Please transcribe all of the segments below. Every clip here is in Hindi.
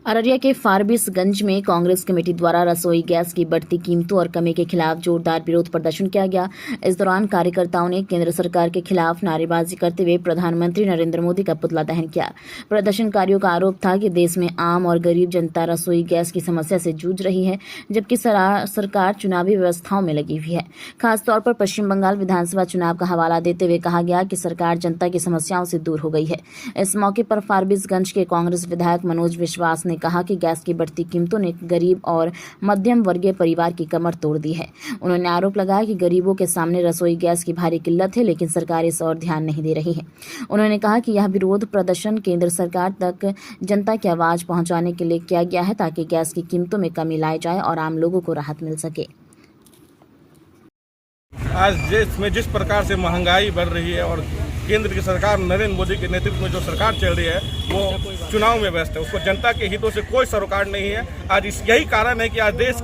अररिया के फारबिसगंज में कांग्रेस कमेटी द्वारा रसोई गैस की बढ़ती कीमतों और कमी के खिलाफ जोरदार विरोध प्रदर्शन किया गया। इस दौरान कार्यकर्ताओं ने केंद्र सरकार के खिलाफ नारेबाजी करते हुए प्रधानमंत्री नरेंद्र मोदी का पुतला दहन किया। प्रदर्शनकारियों का आरोप था कि देश में आम और गरीब जनता रसोई गैस की समस्या से जूझ रही है, जबकि सरकार चुनावी व्यवस्थाओं में लगी हुई है। खासतौर पर पश्चिम बंगाल विधानसभा चुनाव का हवाला देते हुए कहा गया कि सरकार जनता की समस्याओं से दूर हो गई है। इस मौके पर फारबिसगंज के कांग्रेस विधायक मनोज विश्वास ने कहा कि गैस की बढ़ती कीमतों ने गरीब और मध्यम वर्गीय परिवार की कमर तोड़ दी है। उन्होंने आरोप लगाया कि गरीबों के सामने रसोई गैस की भारी किल्लत है, लेकिन सरकार इस ओर ध्यान नहीं दे रही है। उन्होंने कहा कि यह विरोध प्रदर्शन केंद्र सरकार तक जनता की आवाज पहुंचाने के लिए किया गया है, ताकि गैस की कीमतों में कमी लाई जाए और आम लोगों को राहत मिल सके। आज देश में जिस प्रकार से महंगाई बढ़ रही है और केंद्र की सरकार नरेंद्र मोदी के नेतृत्व में जो सरकार चल रही है वो चुनाव में व्यस्त है, उसको जनता के हितों से कोई सरोकार नहीं है। आज यही कारण है कि आज देश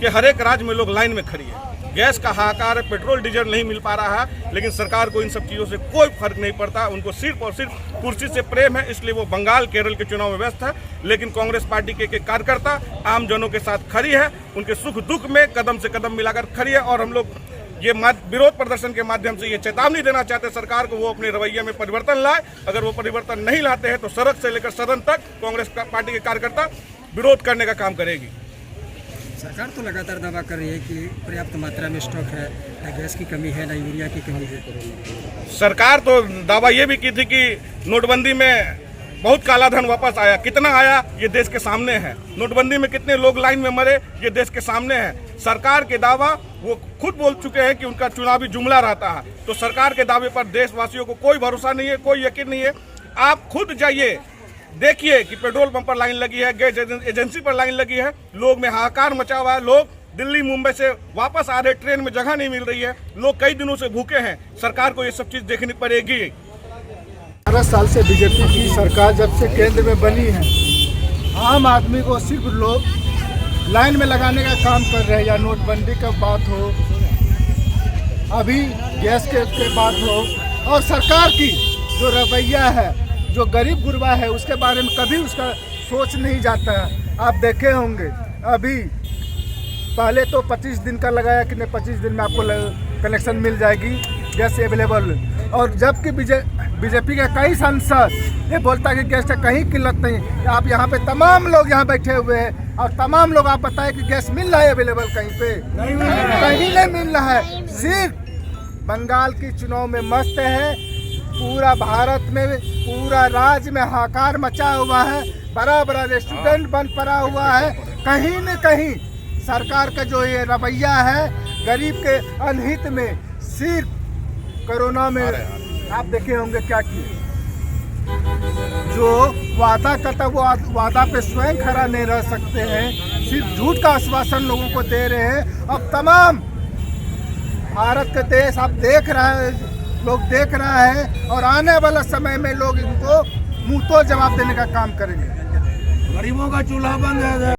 के हर एक राज्य में लोग लाइन में खड़ी है। गैस का हाहाकार है, पेट्रोल डीजल नहीं मिल पा रहा है, लेकिन सरकार को इन सब चीज़ों से कोई फर्क नहीं पड़ता। उनको सिर्फ और सिर्फ कुर्सी से प्रेम है, इसलिए वो बंगाल केरल के चुनाव में व्यस्त है। लेकिन कांग्रेस पार्टी के कार्यकर्ता आम जनों के साथ खड़ी है, उनके सुख दुख में कदम से कदम मिलाकर खड़ी है। और हम लोग ये विरोध प्रदर्शन के माध्यम से ये चेतावनी देना चाहते हैं सरकार को, वो अपने रवैये में परिवर्तन लाए। अगर वो परिवर्तन नहीं लाते हैं तो सड़क से लेकर सदन तक कांग्रेस पार्टी के कार्यकर्ता विरोध करने का काम करेगी। सरकार तो लगातार दावा कर रही है कि पर्याप्त मात्रा में स्टॉक है, न गैस की कमी है, न यूरिया की कमी है। सरकार तो दावा ये भी की थी कि नोटबंदी में बहुत काला धन वापस आया। कितना आया ये देश के सामने है। नोटबंदी में कितने लोग लाइन में मरे ये देश के सामने है। सरकार के दावा वो खुद बोल चुके हैं कि उनका चुनावी जुमला रहता है। तो सरकार के दावे पर देशवासियों को कोई भरोसा नहीं है, कोई यकीन नहीं है। आप खुद जाइए, देखिए कि पेट्रोल पंप पर लाइन लगी है, गैस एजेंसी पर लाइन लगी है, लोग में हाहाकार मचा हुआ है। लोग दिल्ली मुंबई से वापस आ रहे, ट्रेन में जगह नहीं मिल रही है, लोग कई दिनों से भूखे हैं। सरकार को ये सब चीज़ देखनी पड़ेगी। 12 साल से बीजेपी की सरकार जब से केंद्र में बनी है, आम आदमी को सिर्फ लोग लाइन में लगाने का काम कर रहे हैं। या नोटबंदी का बात हो, अभी गैस के बात हो, और सरकार की जो रवैया है, जो गरीब गुरबा है, उसके बारे में कभी उसका सोच नहीं जाता है। आप देखे होंगे अभी पहले तो 25 दिन का लगाया कि नहीं 25 दिन में आपको कनेक्शन मिल जाएगी गैस अवेलेबल, और जबकि बीजेपी के कई सांसद ये बोलता है कि गैस का कहीं किल्लत नहीं। आप यहाँ पे तमाम लोग यहाँ बैठे हुए हैं और तमाम लोग आप बताएं कि गैस मिल रहा है अवेलेबल, कहीं पे कहीं नहीं मिल रहा है। सिर्फ बंगाल की चुनाव में मस्त है, पूरा भारत में, पूरा राज्य में हाहाकार मचा हुआ है। बड़ा बड़ा रेस्टोरेंट बंद पड़ा हुआ है। कहीं न कहीं सरकार का जो ये रवैया है गरीब के अनहित में, सिर्फ कोरोना में आप देखे होंगे क्या किए। जो वादा करता वो वादा पे स्वयं खड़ा नहीं रह सकते हैं, सिर्फ झूठ का आश्वासन लोगों को दे रहे हैं। अब तमाम भारत के देश आप देख रहे हैं, लोग देख रहा है, और आने वाला समय में लोग इनको मुंह तोड़ जवाब देने का काम करेंगे। गरीबों का चूल्हा बंद है।